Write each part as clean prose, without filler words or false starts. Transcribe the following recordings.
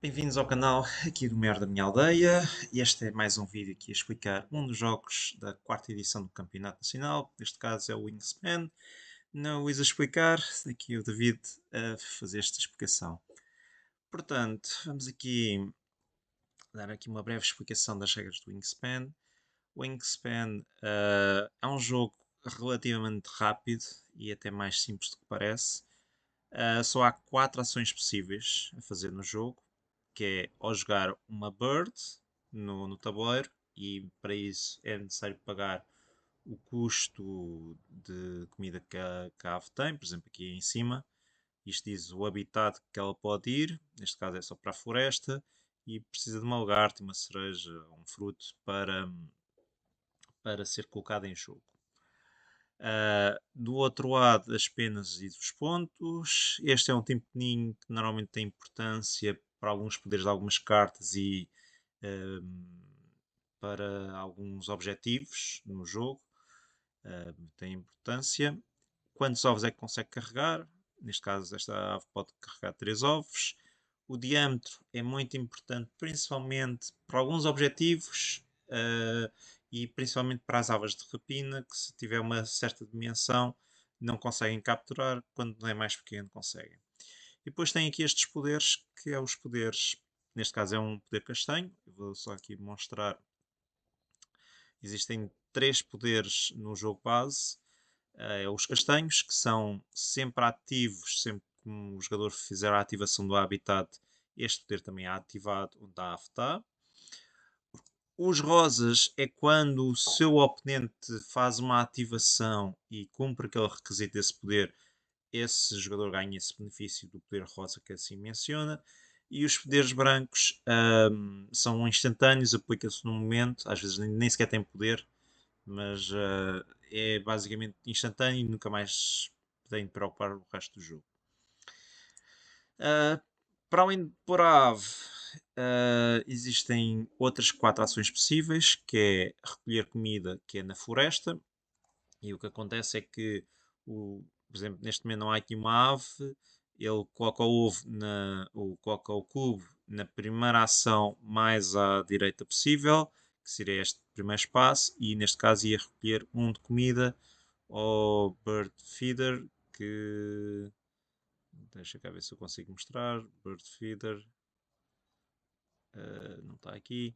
Bem-vindos ao canal aqui do Maior da Minha Aldeia. Este é mais um vídeo aqui a explicar um dos jogos da quarta edição do Campeonato Nacional. Neste caso é o Wingspan. Não o a explicar, aqui o David a fazer esta explicação. Portanto, vamos aqui dar aqui uma breve explicação das regras do Wingspan. O Wingspan é um jogo relativamente rápido e até mais simples do que parece. Só há 4 ações possíveis a fazer no jogo, que é ou jogar uma bird no tabuleiro, e para isso é necessário pagar o custo de comida que a ave tem, por exemplo aqui em cima, isto diz o habitat que ela pode ir, neste caso é só para a floresta, e precisa de uma lagarta, uma cereja, um fruto para ser colocado em jogo. Do outro lado, as penas e os pontos. Este é um tipo de ninho que normalmente tem importância para alguns poderes de algumas cartas e para alguns objetivos no jogo. Tem importância. Quantos ovos é que consegue carregar? Neste caso, esta ave pode carregar 3 ovos. O diâmetro é muito importante, principalmente para alguns objetivos e principalmente para as aves de rapina, que se tiver uma certa dimensão não conseguem capturar, quando é mais pequeno conseguem. E depois tem aqui estes poderes, que é os poderes, neste caso é um poder castanho, eu vou só aqui mostrar. Existem 3 poderes no jogo base, os castanhos, que são sempre ativos, sempre que um jogador fizer a ativação do habitat, este poder também é ativado onde a ave está. Os rosas é quando o seu oponente faz uma ativação e cumpre aquele requisito desse poder, esse jogador ganha esse benefício do poder rosa que assim menciona. E os poderes brancos são instantâneos, aplica-se no momento, às vezes nem sequer tem poder, mas é basicamente instantâneo e nunca mais tem de preocupar o resto do jogo. Para além de pôr a ave, existem outras 4 ações possíveis, que é recolher comida, que é na floresta, e o que acontece é que, por exemplo, neste momento não há aqui uma ave, ele coloca o ovo, ou coloca o cubo na primeira ação mais à direita possível, que seria este primeiro espaço, e neste caso ia recolher um de comida ao bird feeder, que deixa cá ver se eu consigo mostrar. Bird feeder não está aqui.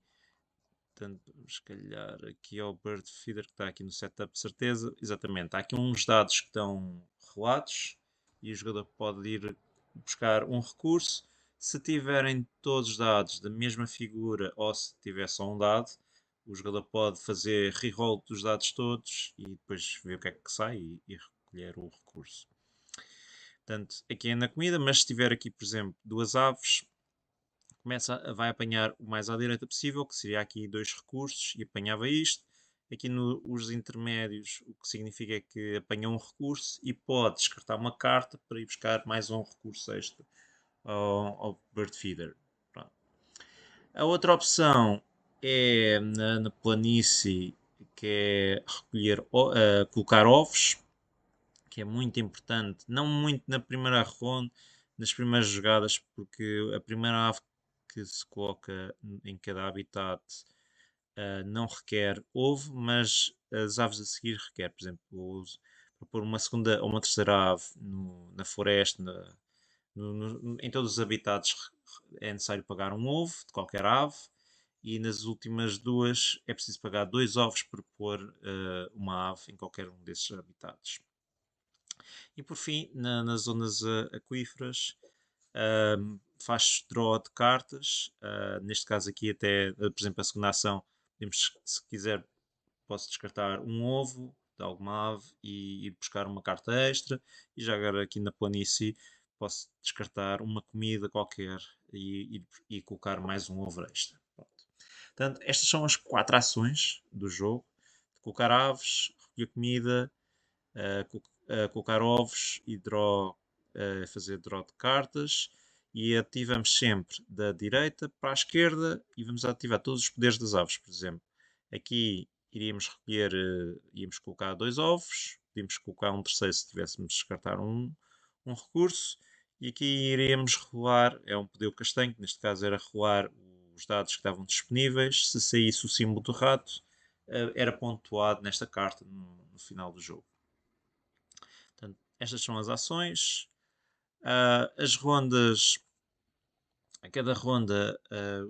Portanto, vamos calhar aqui ao Bird Feeder que está aqui no setup de certeza. Exatamente, há aqui uns dados que estão relatos e o jogador pode ir buscar um recurso. Se tiverem todos os dados da mesma figura ou se tiver só um dado, o jogador pode fazer reroll dos dados todos e depois ver o que é que sai e recolher o recurso. Portanto, aqui é na comida, mas se tiver aqui, por exemplo, 2 aves, vai apanhar o mais à direita possível, que seria aqui 2 recursos, e apanhava isto. Aqui nos intermédios, o que significa é que apanha um recurso e pode descartar uma carta para ir buscar mais um recurso extra ao Bird Feeder. Pronto. A outra opção é na planície, que é colocar ovos, que é muito importante, não muito na primeira ronda, nas primeiras jogadas, porque a primeira ave que se coloca em cada habitat não requer ovo, mas as aves a seguir requer, por exemplo, para pôr uma segunda ou uma terceira ave na floresta, em todos os habitats é necessário pagar um ovo de qualquer ave, e nas últimas duas é preciso pagar 2 ovos para pôr uma ave em qualquer um desses habitats. E por fim, nas zonas aquíferas, faz draw de cartas. Neste caso aqui até, por exemplo, a segunda ação, podemos, se quiser, posso descartar um ovo de alguma ave e ir buscar uma carta extra. E já agora aqui na planície posso descartar uma comida qualquer e colocar mais um ovo extra. Pronto. Portanto, estas são as 4 ações do jogo. Colocar aves, recolher comida, colocar ovos e fazer draw de cartas, e ativamos sempre da direita para a esquerda e vamos ativar todos os poderes das aves. Por exemplo, aqui iríamos recolher, íamos colocar 2 ovos, podíamos colocar um terceiro se tivéssemos de descartar um recurso, E aqui iremos rolar, é um pedido castanho, que neste caso era rolar os dados que estavam disponíveis. Se saísse o símbolo do rato, era pontuado nesta carta no final do jogo. Portanto, estas são as ações. As rondas, a cada ronda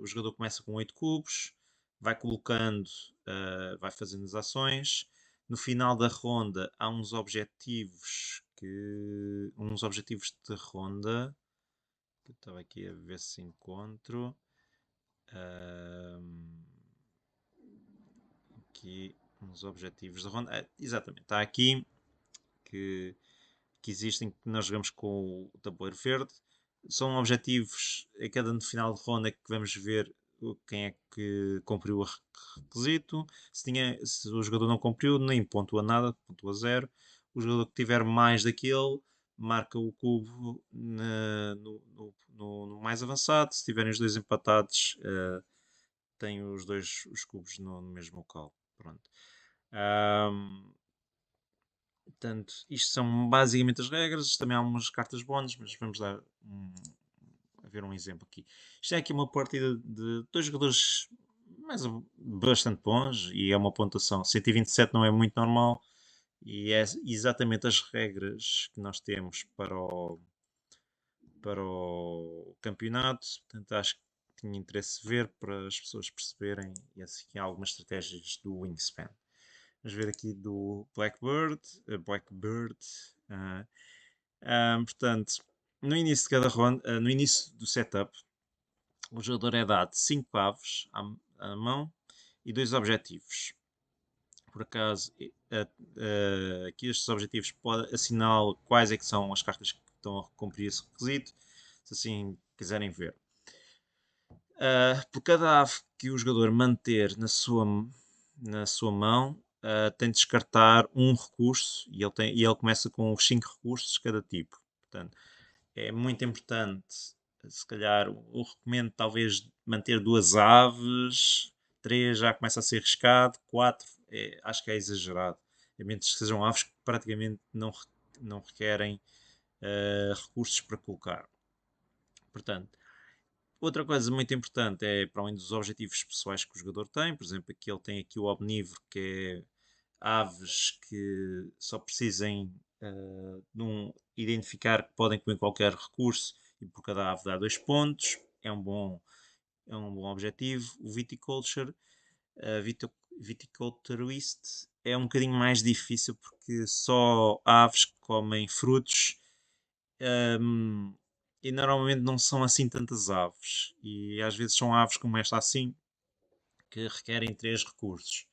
o jogador começa com 8 cubos, vai colocando, vai fazendo as ações. No final da ronda há uns objetivos de ronda. Eu estava aqui a ver se encontro. Aqui uns objetivos de ronda. Exatamente, está aqui que existem, que nós jogamos com o tabuleiro verde. São objetivos, a cada no final de ronda que vamos ver quem é que cumpriu o requisito. Se o jogador não cumpriu, nem pontua nada, pontua 0. O jogador que tiver mais daquele marca o cubo no mais avançado. Se tiverem os dois empatados, tem os dois os cubos no mesmo local. Pronto. Portanto, isto são basicamente as regras. Também há umas cartas bónus, mas vamos dar a ver um exemplo aqui. Isto é aqui uma partida de dois jogadores bastante bons e é uma pontuação 127, não é muito normal, e é exatamente as regras que nós temos para o campeonato. Portanto, acho que tinha interesse ver para as pessoas perceberem, e assim há algumas estratégias do Wingspan. Vamos ver aqui do Blackbird. Portanto, no início de cada ronda, no início do setup, o jogador é dado 5 aves à mão e 2 objetivos. Por acaso, aqui estes objetivos pode assinalar quais é que são as cartas que estão a cumprir esse requisito, se assim quiserem ver. Por cada ave que o jogador manter na sua mão, tem de descartar um recurso e ele começa com os 5 recursos de cada tipo. Portanto, é muito importante. Se calhar, eu recomendo talvez manter 2 aves, 3 já começa a ser arriscado, 4 acho que é exagerado. A menos que sejam aves que praticamente não requerem recursos para colocar. Portanto, outra coisa muito importante é, para além dos objetivos pessoais que o jogador tem, por exemplo, aqui ele tem aqui o omnívoro, que é aves que só precisem identificar que podem comer qualquer recurso e por cada ave dá 2 pontos. É um bom objetivo. O Viticulture, Viticulturist, é um bocadinho mais difícil porque só aves que comem frutos um, e normalmente não são assim tantas aves. E às vezes são aves como esta assim que requerem 3 recursos.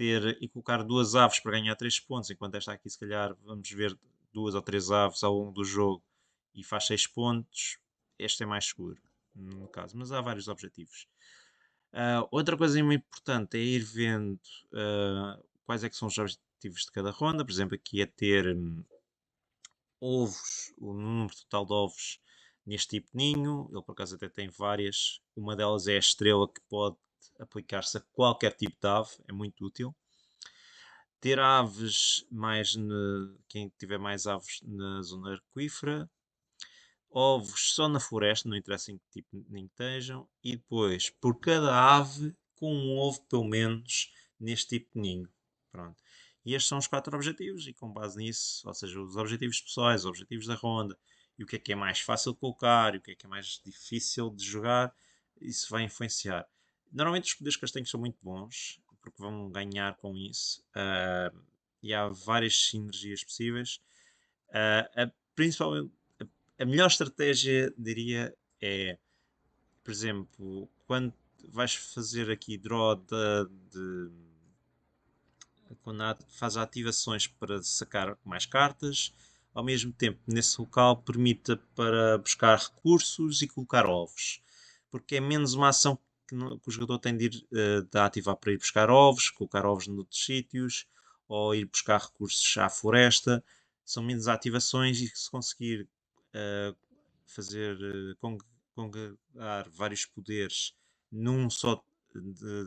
E colocar 2 aves para ganhar 3 pontos, enquanto esta aqui, se calhar, vamos ver 2 ou 3 aves ao longo do jogo e faz 6 pontos. Este é mais seguro, no caso, mas há vários objetivos. Outra coisa muito importante é ir vendo quais é que são os objetivos de cada ronda. Por exemplo, aqui é ter ovos, o número total de ovos neste tipo de ninho. Ele por acaso até tem várias. Uma delas é a estrela, que pode aplicar-se a qualquer tipo de ave, é muito útil. Ter aves quem tiver mais aves na zona aquífera. Ovos só na floresta, não interessa em que tipo de ninho estejam. E depois, por cada ave, com um ovo pelo menos neste tipo de ninho. Pronto. E estes são os 4 objetivos, e com base nisso, ou seja, os objetivos pessoais, os objetivos da ronda, e o que é mais fácil de colocar, e o que é mais difícil de jogar, isso vai influenciar. Normalmente os poderes castanhos são muito bons, porque vão ganhar com isso, e há várias sinergias possíveis. Principalmente, a melhor estratégia, diria, é, por exemplo, quando vais fazer aqui draw quando faz ativações para sacar mais cartas, ao mesmo tempo nesse local permita para buscar recursos e colocar ovos, porque é menos uma ação que o jogador tem de ir de ativar para ir buscar ovos, colocar ovos noutros sítios, ou ir buscar recursos à floresta. São menos ativações, e se conseguir fazer congregar vários poderes num só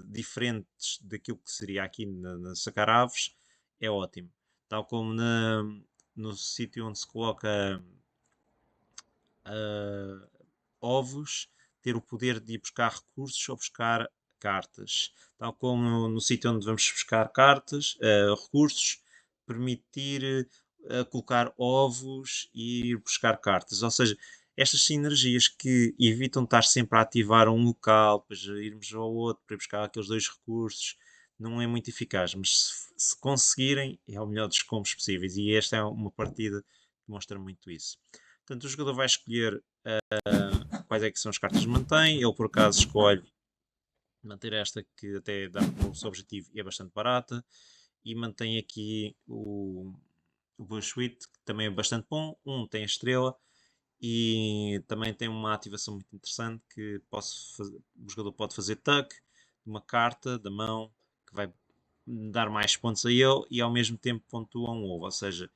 diferentes daquilo que seria aqui na sacar aves, é ótimo. Tal como no sítio onde se coloca ovos, ter o poder de ir buscar recursos ou buscar cartas. Tal como no sítio onde vamos buscar cartas, recursos, permitir colocar ovos e ir buscar cartas. Ou seja, estas sinergias que evitam estar sempre a ativar um local, depois irmos ao outro para ir buscar aqueles dois recursos, não é muito eficaz. Mas se conseguirem, é o melhor dos combos possíveis. E esta é uma partida que mostra muito isso. Portanto, o jogador vai escolher quais é que são as cartas que mantém. Ele, por acaso, escolhe manter esta que até dá para o seu objetivo e é bastante barata. E mantém aqui o Bushwheat, que também é bastante bom. Tem a estrela e também tem uma ativação muito interessante que o jogador pode fazer tuck de uma carta da mão que vai dar mais pontos a ele e ao mesmo tempo pontua um ovo. Ou seja,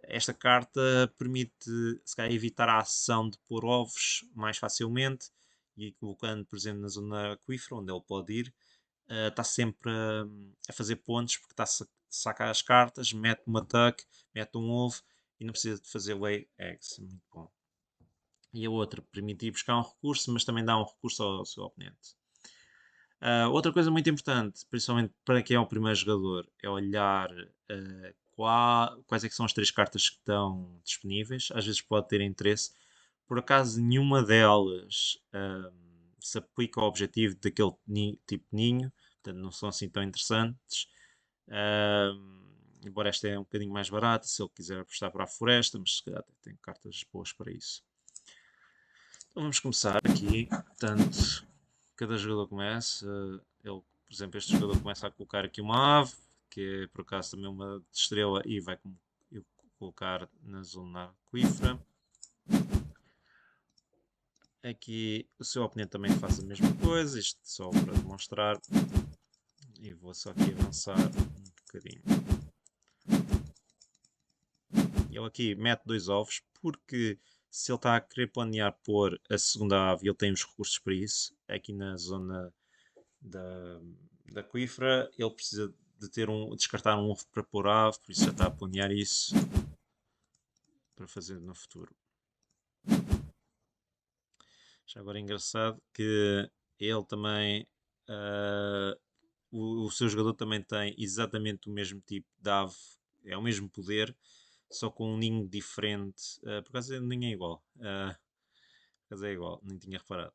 esta carta permite, se calhar, evitar a ação de pôr ovos mais facilmente e colocando, por exemplo, na zona aquífera, onde ele pode ir, está sempre a fazer pontos porque está a sacar as cartas, mete uma tuck, mete um ovo e não precisa de fazer lay eggs. Muito bom. E a outra permite ir buscar um recurso, mas também dá um recurso ao seu oponente. Outra coisa muito importante, principalmente para quem é o primeiro jogador, é olhar quais é que são as três cartas que estão disponíveis. Às vezes pode ter interesse. Por acaso nenhuma delas se aplica ao objetivo daquele tipo de ninho, portanto não são assim tão interessantes. Embora esta é um bocadinho mais barata, se ele quiser apostar para a floresta, mas se calhar tem cartas boas para isso. Então vamos começar aqui. Portanto, cada jogador começa. Ele, por exemplo, este jogador começa a colocar aqui uma ave, que é por acaso também uma estrela, e vai colocar na zona aquífera. Aqui o seu oponente também faz a mesma coisa, isto só para demonstrar. E vou só aqui avançar um bocadinho. Ele aqui mete dois ovos, porque se ele está a querer planear pôr a segunda ave, ele tem os recursos para isso. Aqui na zona da aquífera, ele precisa de descartar um ovo para pôr ave, por isso já está a planear isso para fazer no futuro. Já agora é engraçado que ele também, o seu jogador também tem exatamente o mesmo tipo de ave, é o mesmo poder, só com um ninho diferente. Por acaso o ninho é igual. Por acaso é igual, nem tinha reparado.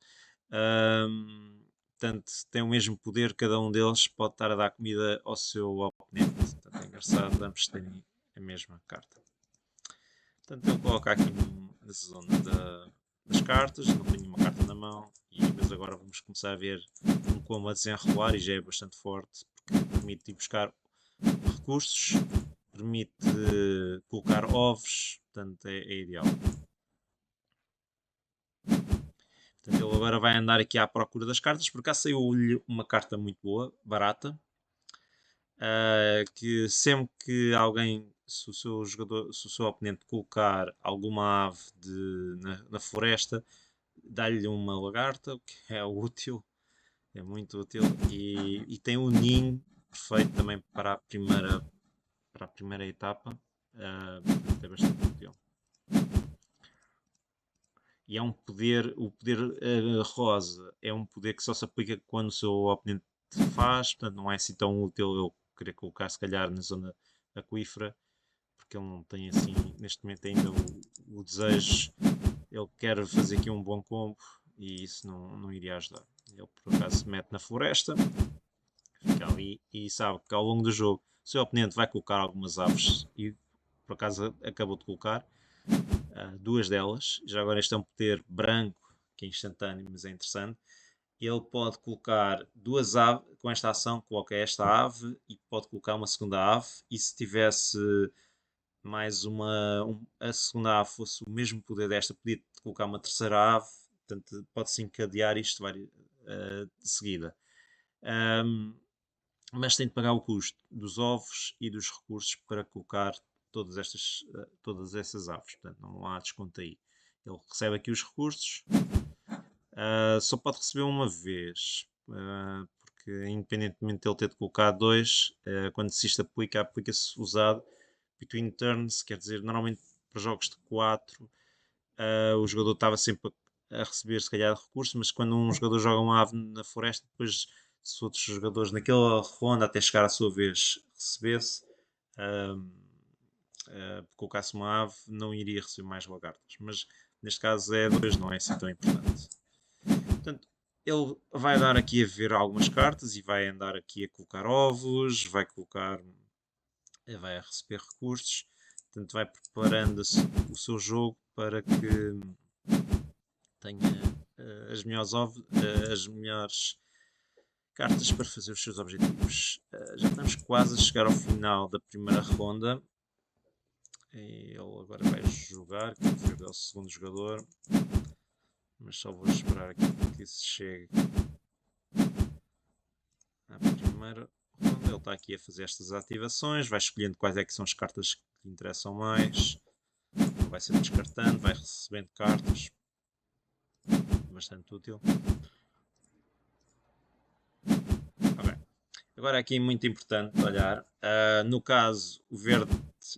Portanto, tem o mesmo poder, cada um deles pode estar a dar comida ao seu oponente. Portanto, é engraçado, ambos têm a mesma carta. Portanto, ele coloca aqui na zona das cartas, não tenho uma carta na mão, mas agora vamos começar a ver um combo a desenrolar e já é bastante forte, porque permite ir buscar recursos, permite colocar ovos, portanto é ideal. Portanto, ele agora vai andar aqui à procura das cartas, por acaso saiu-lhe uma carta muito boa, barata, que sempre que alguém, se o seu jogador, se o seu oponente colocar alguma ave na floresta, dá-lhe uma lagarta, o que é útil, é muito útil, e tem um ninho perfeito também para a primeira etapa, é bastante útil. E é um poder, o poder rosa é um poder que só se aplica quando o seu oponente faz, portanto não é assim tão útil eu querer colocar se calhar na zona aquífera, porque ele não tem assim, neste momento ainda o desejo, ele quer fazer aqui um bom combo e isso não iria ajudar. Ele por acaso se mete na floresta, fica ali e sabe que ao longo do jogo o seu oponente vai colocar algumas aves e por acaso acabou de colocar duas delas. Já agora este é um poder branco, que é instantâneo, mas é interessante. Ele pode colocar duas aves, com esta ação coloca esta ave e pode colocar uma segunda ave, e se tivesse mais a segunda ave fosse o mesmo poder desta, podia colocar uma terceira ave, portanto pode-se encadear isto de seguida. Mas tem de pagar o custo dos ovos e dos recursos para colocar todas essas aves, portanto não há desconto aí. Ele recebe aqui os recursos, só pode receber uma vez, porque independentemente de ele ter de colocar dois, quando se isto aplica-se usado between turns, quer dizer, normalmente para jogos de 4 o jogador estava sempre a receber se calhar recursos, mas quando um jogador joga uma ave na floresta, depois se outros jogadores naquela ronda até chegar à sua vez recebesse, ahm, colocasse uma ave, não iria receber mais lagartas. Mas neste caso é 2, não é assim tão importante. Portanto, ele vai dar aqui a ver algumas cartas e vai andar aqui a colocar ovos, vai colocar, vai receber recursos, portanto vai preparando o seu jogo para que tenha as melhores cartas para fazer os seus objetivos. Já estamos quase a chegar ao final da primeira ronda. E ele agora vai jogar, que é o segundo jogador. Mas só vou esperar aqui que se chegue à primeira ronda. Ele está aqui a fazer estas ativações, vai escolhendo quais é que são as cartas que lhe interessam mais. Ele vai sempre descartando, vai recebendo cartas. Bastante útil. Ok. Agora aqui é muito importante olhar. No caso, o verde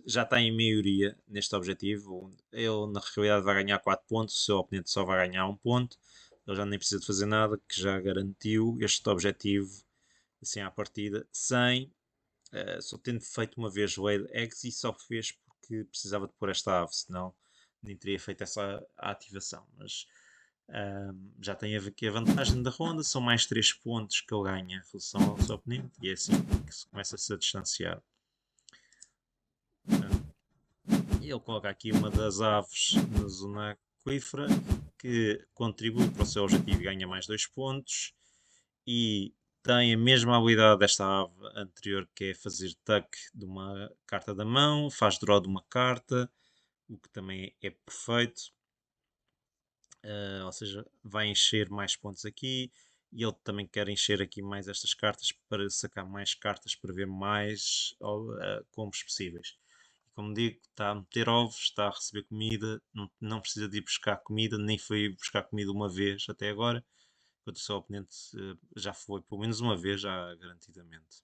já está em maioria neste objetivo. Ele na realidade vai ganhar 4 pontos, o seu oponente só vai ganhar 1 ponto. Ele já nem precisa de fazer nada, que já garantiu este objetivo assim à partida, sem só tendo feito uma vez o Eggs e só fez porque precisava de pôr esta ave, senão nem teria feito essa ativação. Mas já tem aqui a vantagem da ronda, são mais 3 pontos que ele ganha em relação ao seu oponente e é assim que se começa-se a distanciar. Ele coloca aqui uma das aves na zona aquífera que contribui para o seu objetivo e ganha mais 2 pontos e tem a mesma habilidade desta ave anterior, que é fazer tuck de uma carta da mão, faz draw de uma carta, o que também é perfeito. Ou seja, vai encher mais pontos aqui e ele também quer encher aqui mais estas cartas para sacar mais cartas para ver mais combos possíveis. E como digo, está a meter ovos, está a receber comida, não precisa de ir buscar comida, nem foi buscar comida uma vez até agora, enquanto o seu oponente já foi pelo menos uma vez, já garantidamente.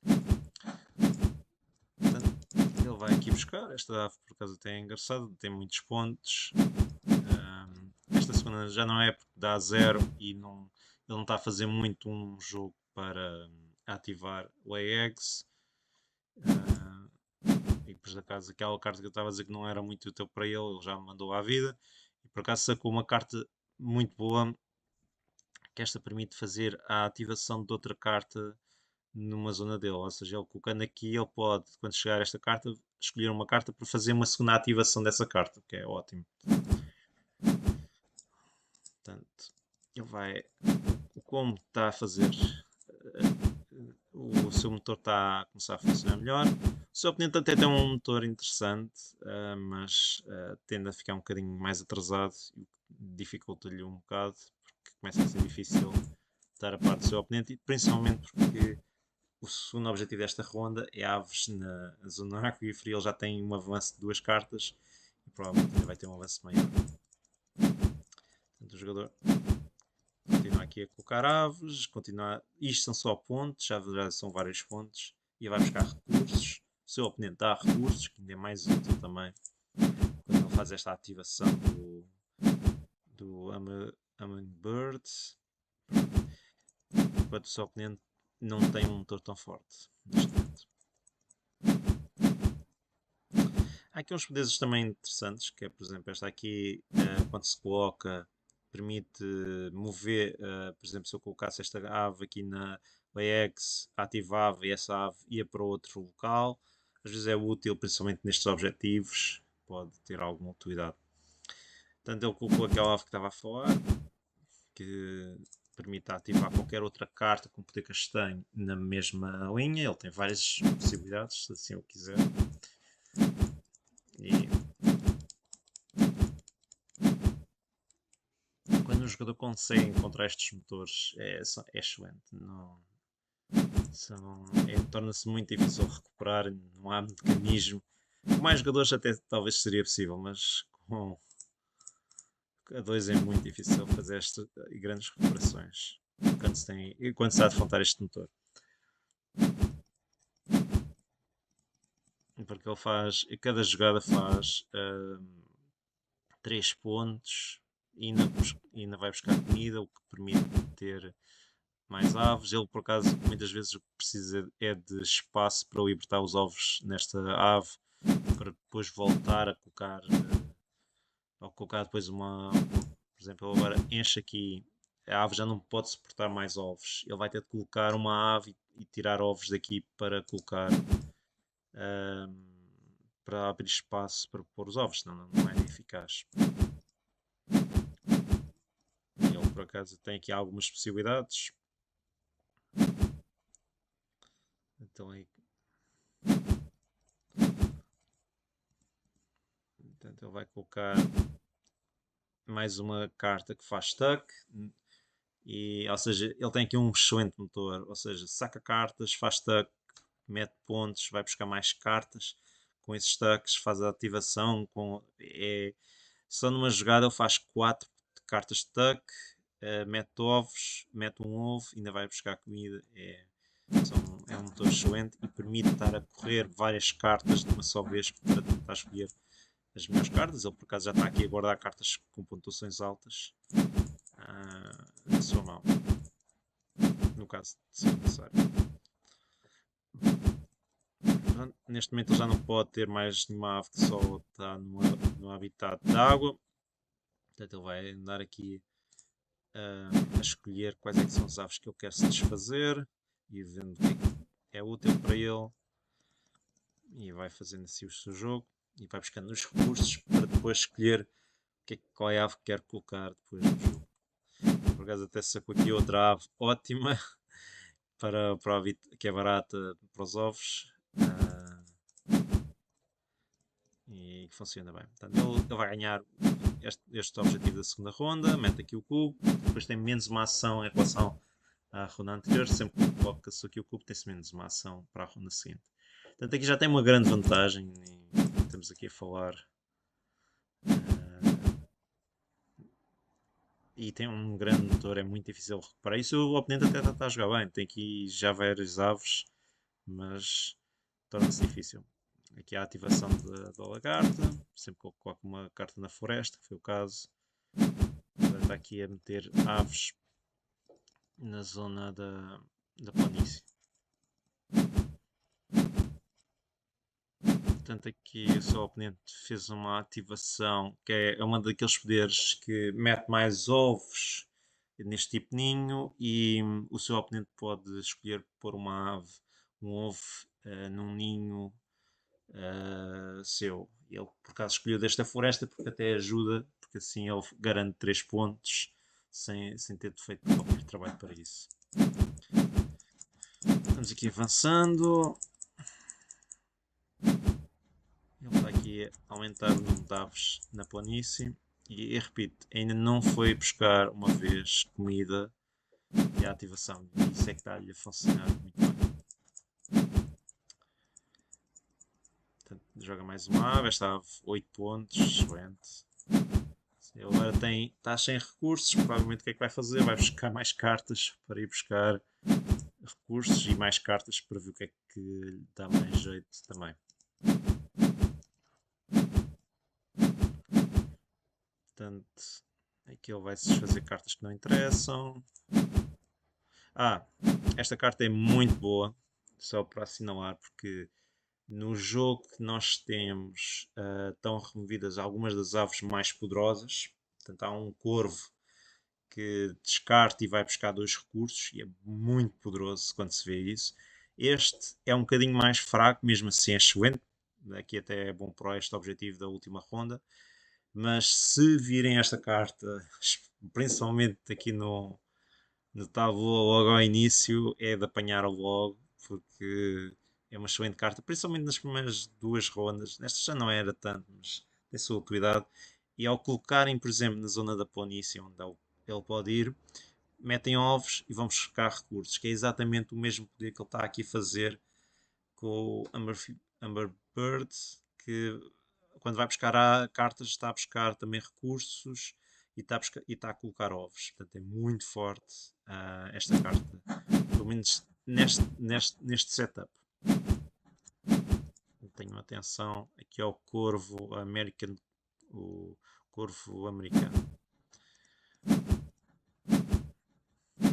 Portanto, ele vai aqui buscar, esta ave por acaso até é engraçada, tem muitos pontos. Esta segunda já não é porque dá 0 e ele não está a fazer muito um jogo para ativar o AX. E por acaso aquela carta que eu estava a dizer que não era muito útil para ele, ele já me mandou à vida. E por acaso sacou uma carta muito boa, que esta permite fazer a ativação de outra carta numa zona dele. Ou seja, ele colocando aqui, ele pode, quando chegar esta carta, escolher uma carta para fazer uma segunda ativação dessa carta, que é ótimo. Portanto, ele vai. Como está a fazer. O seu motor está a começar a funcionar melhor. O seu oponente até tem um motor interessante, mas tende a ficar um bocadinho mais atrasado e dificulta-lhe um bocado, porque começa a ser difícil estar a par do seu oponente, e principalmente porque o segundo objetivo desta ronda é aves na zona aquífera e ele já tem um avanço de 2 cartas e provavelmente ainda vai ter um avanço maior. Portanto, o jogador continua aqui a colocar aves, isto são só pontos, já são vários pontos, e vai buscar recursos. O seu oponente dá recursos, que ainda é mais útil também, quando ele faz esta ativação do Hummingbird, enquanto o seu oponente não tem um motor tão forte neste momento. Há aqui uns poderes também interessantes, que é, por exemplo, esta aqui, quando se coloca, permite mover, por exemplo, se eu colocasse esta ave aqui na AX, ativava e essa ave ia para outro local. Às vezes é útil, principalmente nestes objetivos, pode ter alguma utilidade. Portanto, ele colocou aquela ave que estava a falar, que permite ativar qualquer outra carta com poder castanho na mesma linha. Ele tem várias possibilidades, se assim o quiser. E quando o jogador consegue encontrar estes motores é excelente. Torna-se muito difícil recuperar, não há mecanismo. Com mais jogadores até talvez seria possível, mas com a 2 é muito difícil fazer estas grandes recuperações quando se está a defrontar este motor. Porque ele faz, cada jogada faz 3 pontos e ainda vai buscar comida, o que permite ter mais aves. Ele, por acaso, muitas vezes o que precisa é de espaço para libertar os ovos nesta ave, para depois voltar a colocar depois por exemplo, ele agora enche aqui, a ave já não pode suportar mais ovos. Ele vai ter de colocar uma ave e tirar ovos daqui para colocar, ahm, para abrir espaço para pôr os ovos, senão não é eficaz. E ele, por acaso, tem aqui algumas possibilidades. Então, portanto, ele vai colocar mais uma carta que faz stuck. Ou seja, ele tem aqui um excelente motor. Ou seja, saca cartas, faz stuck, mete pontos, vai buscar mais cartas. Com esses stacks, faz a ativação. Só numa jogada ele faz 4 cartas stuck, mete ovos, mete um ovo, ainda vai buscar comida. É um motor excelente e permite estar a correr várias cartas de uma só vez para tentar escolher as melhores cartas. Ele por acaso já está aqui a guardar cartas com pontuações altas na sua mão, no caso de ser necessário. Neste momento ele já não pode ter mais nenhuma ave que só está no habitat de água. Portanto ele vai andar aqui a escolher quais é que são as aves que ele quer se desfazer e vendo o que é útil para ele. E vai fazendo assim o seu jogo e vai buscando os recursos para depois escolher qual é a ave que quer colocar depois no jogo. Por acaso até sacou aqui outra ave ótima para que é barata para os ovos e que funciona bem. Portanto, ele vai ganhar este objetivo da segunda ronda, mete aqui o cubo, depois tem menos uma ação em relação à ronda anterior, sempre que coloca-se aqui o cubo tem-se menos uma ação para a ronda seguinte. Portanto, aqui já tem uma grande vantagem e estamos aqui a falar. E tem um grande motor, é muito difícil recuperar. Isso o oponente até está a jogar bem, tem aqui já várias aves, mas torna-se difícil. Aqui a ativação da lagarta, sempre que eu coloco uma carta na floresta, que foi o caso. Agora está aqui a meter aves na zona da planície. Portanto, aqui o seu oponente fez uma ativação que é uma daqueles poderes que mete mais ovos neste tipo de ninho e o seu oponente pode escolher pôr um ovo num ninho seu. Ele, por acaso, escolheu desta floresta porque até ajuda, porque assim ele garante 3 pontos sem ter feito qualquer trabalho para isso. Estamos aqui avançando. Ele está aqui a aumentar o número de aves na planície. E repito, ainda não foi buscar uma vez comida e a ativação. E isso é que está-lhe a funcionar muito bem. Portanto, joga mais uma ave. Esta ave 8 pontos. Excelente. Ele agora está sem recursos. Provavelmente o que é que vai fazer? Vai buscar mais cartas para ir buscar recursos e mais cartas para ver o que é que lhe dá mais jeito também. Portanto, aqui ele vai se desfazer cartas que não interessam. Esta carta é muito boa, só para assinalar, porque no jogo que nós temos estão removidas algumas das aves mais poderosas. Portanto, há um corvo que descarta e vai buscar 2 recursos, e é muito poderoso quando se vê isso. Este é um bocadinho mais fraco, mesmo assim é excelente. Aqui até é bom para este objetivo da última ronda. Mas se virem esta carta, principalmente aqui no tabu logo ao início, é de apanhar logo, porque é uma excelente carta, principalmente nas primeiras 2 rondas. Nesta já não era tanto, mas tem sua utilidade. E ao colocarem, por exemplo, na zona da planície, onde ele pode ir, metem ovos e vão buscar recursos, que é exatamente o mesmo poder que ele está aqui a fazer com o Amber Bird, que quando vai buscar cartas está a buscar também recursos e está a colocar ovos. Portanto, é muito forte esta carta, pelo menos neste setup. Tenham atenção aqui ao corvo American, o corvo americano.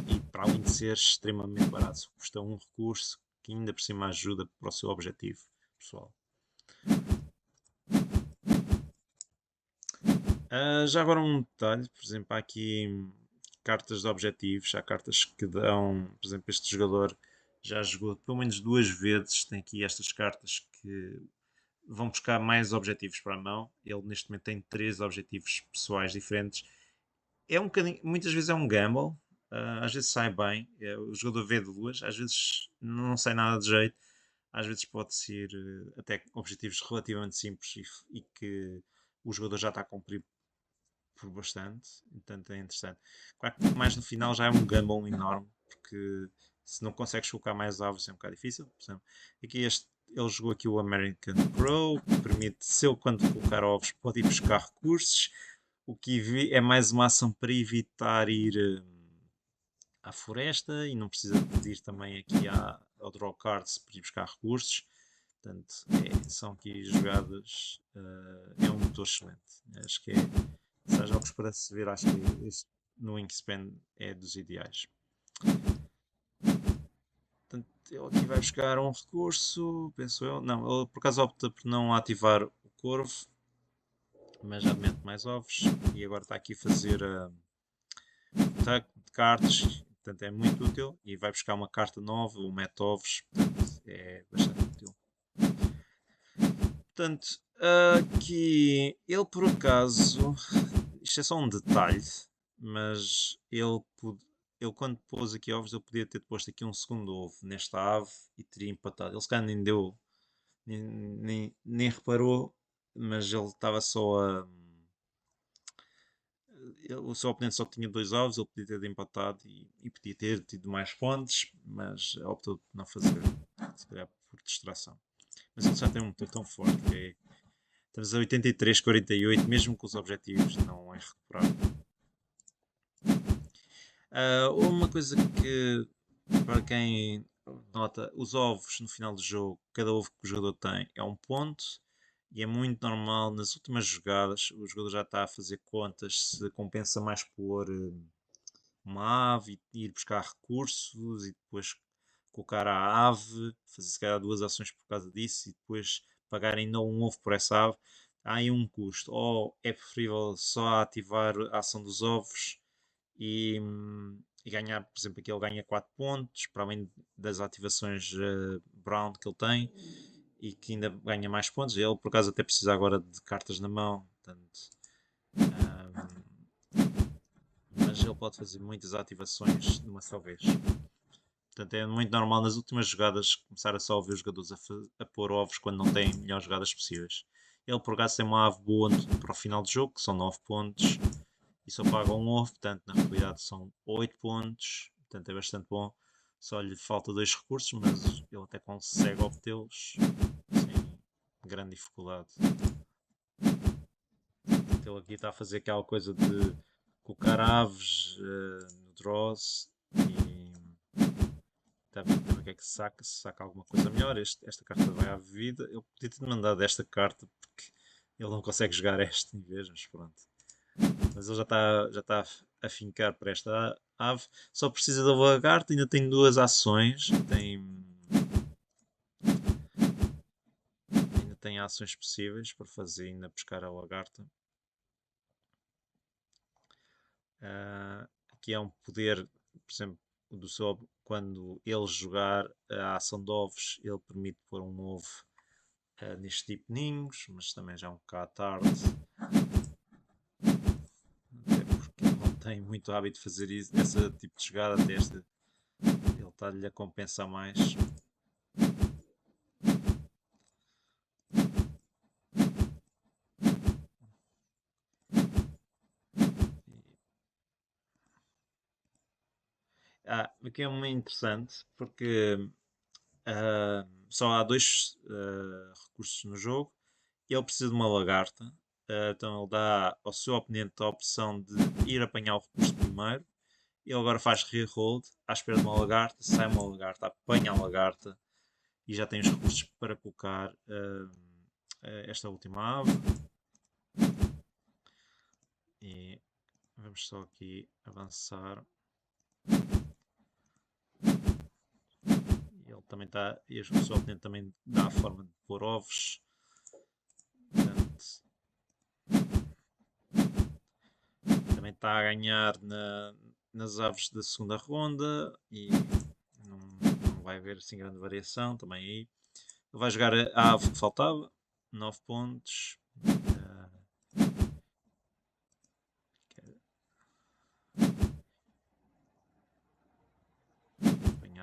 E para além de ser extremamente barato, custa um recurso que ainda por cima ajuda para o seu objetivo pessoal. Já agora um detalhe, por exemplo, há aqui cartas de objetivos, há cartas que dão, por exemplo, este jogador já jogou pelo menos 2 vezes, tem aqui estas cartas que vão buscar mais objetivos para a mão. Ele neste momento tem 3 objetivos pessoais diferentes. É um bocadinho, muitas vezes é um gamble, às vezes sai bem, o jogador vê 2, às vezes não sai nada de jeito, às vezes pode ser até objetivos relativamente simples e que o jogador já está a cumprir por bastante, portanto é interessante. Claro que mais no final já é um gamble enorme, porque se não consegues colocar mais aves é um bocado difícil. Por exemplo, aqui ele jogou aqui o American Pro, que permite, se ele quando colocar ovos pode ir buscar recursos, o que é mais uma ação para evitar ir à floresta e não precisa de ir também aqui ao draw cards para ir buscar recursos. Portanto, são aqui jogadas, é um motor excelente. Acho que se há jogos para se ver, acho que este no Wingspan é dos ideais. Portanto, ele aqui vai buscar um recurso, penso eu. Não, ele por acaso opta por não ativar o corvo, mas já mete mais ovos. E agora está aqui a fazer tuck de cartas, portanto é muito útil. E vai buscar uma carta nova, o mete ovos, portanto é bastante útil. Portanto, aqui ele por acaso, isto é só um detalhe, mas ele quando pôs aqui ovos, ele podia ter posto aqui um segundo ovo nesta ave e teria empatado. Ele se calhar nem deu, nem reparou, mas ele estava só a. O seu oponente só tinha 2 ovos, ele podia ter empatado e podia ter tido mais pontos, mas optou por não fazer, se calhar por distração. Mas ele já tem um motor tão forte que é. Estamos a 83-48, mesmo com os objetivos não é recuperável. Uma coisa que, para quem nota, os ovos no final do jogo, cada ovo que o jogador tem é um ponto. E é muito normal nas últimas jogadas, o jogador já está a fazer contas se compensa mais pôr uma ave e ir buscar recursos e depois colocar a ave, fazer se calhar 2 ações por causa disso e depois pagar ainda um ovo por essa ave. Há aí um custo. Ou é preferível só ativar a ação dos ovos e ganhar, por exemplo, aqui ele ganha 4 pontos, para além das ativações Brown que ele tem e que ainda ganha mais pontos. Ele, por acaso, até precisa agora de cartas na mão, portanto, mas ele pode fazer muitas ativações de uma só vez. Portanto, é muito normal nas últimas jogadas começar a só ver os jogadores a pôr ovos quando não têm melhores jogadas possíveis. Ele, por acaso, tem uma ave boa para o final do jogo, que são 9 pontos, e só paga um ovo, portanto, na realidade são 8 pontos, portanto, é bastante bom. Só lhe falta 2 recursos, mas ele até consegue obtê-los sem grande dificuldade. Ele aqui está a fazer aquela coisa de colocar aves no draws e está a ver também o que é que se saca alguma coisa melhor. Esta carta vai à vida. Eu podia ter mandado esta carta porque ele não consegue jogar esta em vez, mas pronto. Mas ele já está a fincar para esta ave. Só precisa da lagarta, ainda tem 2 ações. Ainda tem ações possíveis para fazer, ainda pescar a lagarta. Aqui é um poder, por exemplo, do seu, quando ele jogar a ação de ovos, ele permite pôr um ovo neste tipo de ninhos, mas também já é um bocado tarde. Até porque ele não tem muito hábito de fazer isso, esse tipo de jogada, até ele está-lhe a compensar mais. Aqui é muito interessante porque só há 2 recursos no jogo. Ele precisa de uma lagarta, então ele dá ao seu oponente a opção de ir apanhar o recurso primeiro. Ele agora faz reroll à espera de uma lagarta, sai uma lagarta, apanha a lagarta e já tem os recursos para colocar esta última ave. E vamos só aqui avançar. Ele também está. E o seu oponente também dá a forma de pôr ovos. Portanto, também está a ganhar nas aves da segunda ronda. E não vai haver assim grande variação também aí. Ele vai jogar a ave que faltava. 9 pontos.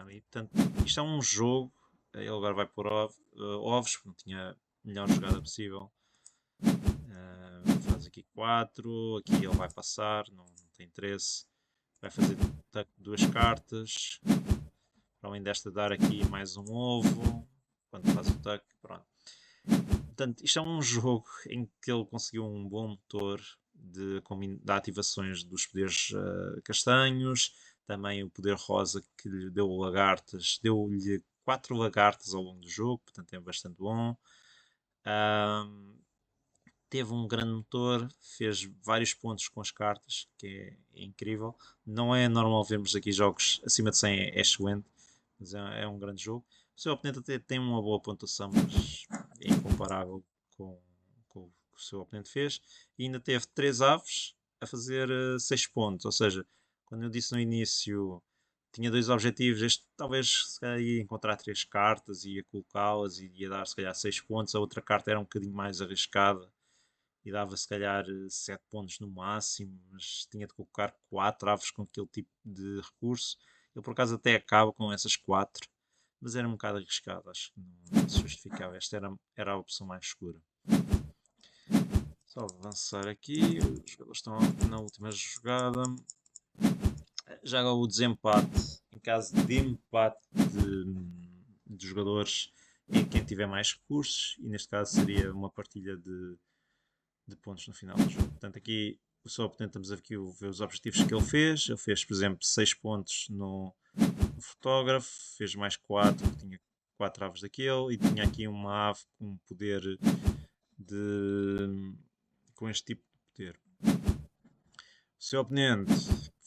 Ali. Portanto, isto é um jogo. Ele agora vai pôr ovos, porque não tinha a melhor jogada possível. Faz aqui 4. Aqui ele vai passar, não tem interesse. Vai fazer duas cartas. Para além desta, dar aqui mais um ovo. Quando faz o tuck, pronto. Portanto, isto é um jogo em que ele conseguiu um bom motor de ativações dos poderes castanhos, também o poder rosa que lhe deu lagartas, deu-lhe 4 lagartas ao longo do jogo, portanto é bastante bom. Teve um grande motor, fez vários pontos com as cartas, que é incrível. Não é normal vermos aqui jogos acima de 100, é excelente, mas é um grande jogo. O seu oponente até tem uma boa pontuação, mas é incomparável com o que o seu oponente fez. E ainda teve 3 aves a fazer 6 pontos, ou seja, quando eu disse no início tinha dois objetivos, este talvez se calhar ia encontrar 3 cartas, ia colocá-las e ia dar se calhar 6 pontos, a outra carta era um bocadinho mais arriscada e dava se calhar 7 pontos no máximo, mas tinha de colocar 4 aves com aquele tipo de recurso. Ele por acaso até acaba com essas 4, mas era um bocado arriscado, acho que não se justificava. Esta era a opção mais segura. Só avançar aqui, os jogadores estão na última jogada. Já agora o desempate, em caso de empate de jogadores, é quem tiver mais recursos, e neste caso seria uma partilha de pontos no final do jogo. Portanto, aqui só tentamos aqui ver os objetivos que ele fez. Ele fez, por exemplo, 6 pontos no fotógrafo, fez mais 4, tinha 4 aves daquele, e tinha aqui uma ave com poder com este tipo de poder. O seu oponente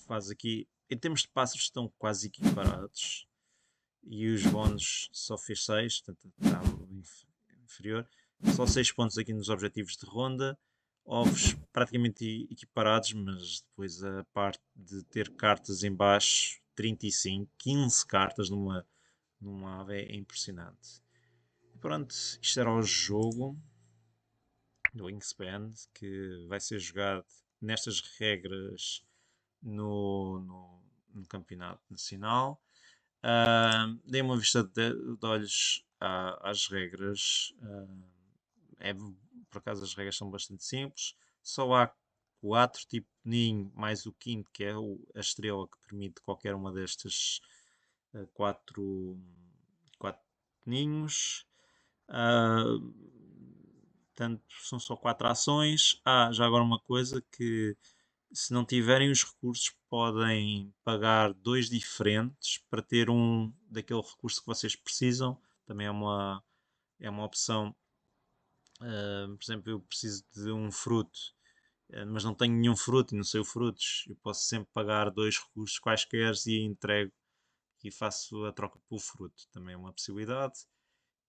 faz aqui, em termos de pássaros, estão quase equiparados. E os bónus só fez 6, portanto está inferior. Só 6 pontos aqui nos objetivos de ronda. Ovos praticamente equiparados, mas depois a parte de ter cartas em baixo, 35, 15 cartas numa ave é impressionante. E pronto, isto era o jogo do Wingspan, que vai ser jogado nestas regras no campeonato nacional. Dei uma vista de olhos às regras. Por acaso as regras são bastante simples. Só há 4 tipo de ninho, mais o quinto, que é a estrela que permite qualquer uma destas 4 ninhos. Portanto, são só 4 ações. Já agora uma coisa que se não tiverem os recursos, podem pagar 2 diferentes para ter um daquele recurso que vocês precisam. Também é uma opção. Por exemplo, eu preciso de um fruto, mas não tenho nenhum fruto e não sei o frutos. Eu posso sempre pagar 2 recursos quaisquer e entrego e faço a troca pelo fruto. Também é uma possibilidade.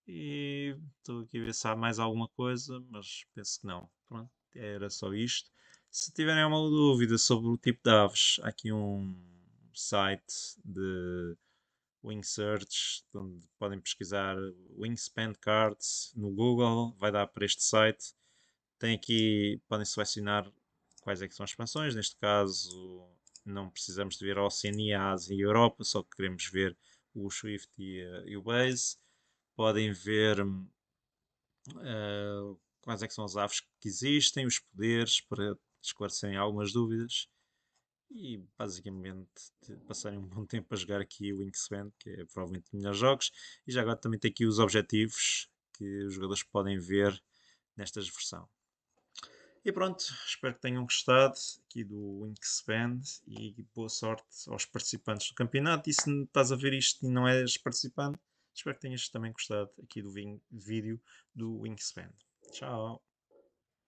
E estou aqui a ver se há mais alguma coisa, mas penso que não. Pronto, era só isto. Se tiverem alguma dúvida sobre o tipo de aves, há aqui um site de Wing Search, onde podem pesquisar Wingspan Cards no Google, vai dar para este site. Tem aqui, podem selecionar quais é que são as expansões, neste caso não precisamos de ver a Oceania, a Ásia e a Europa, só que queremos ver o Swift e o Base. Podem ver quais é que são as aves que existem, os poderes, para esclarecerem algumas dúvidas e basicamente passarem um bom tempo a jogar aqui o Wingspan, que é provavelmente um dos melhores jogos. E já agora também tem aqui os objetivos que os jogadores podem ver nesta versão. E pronto, espero que tenham gostado aqui do Wingspan e boa sorte aos participantes do campeonato. E se estás a ver isto e não és participante, espero que tenhas também gostado aqui do vídeo do Wingspan. Tchau!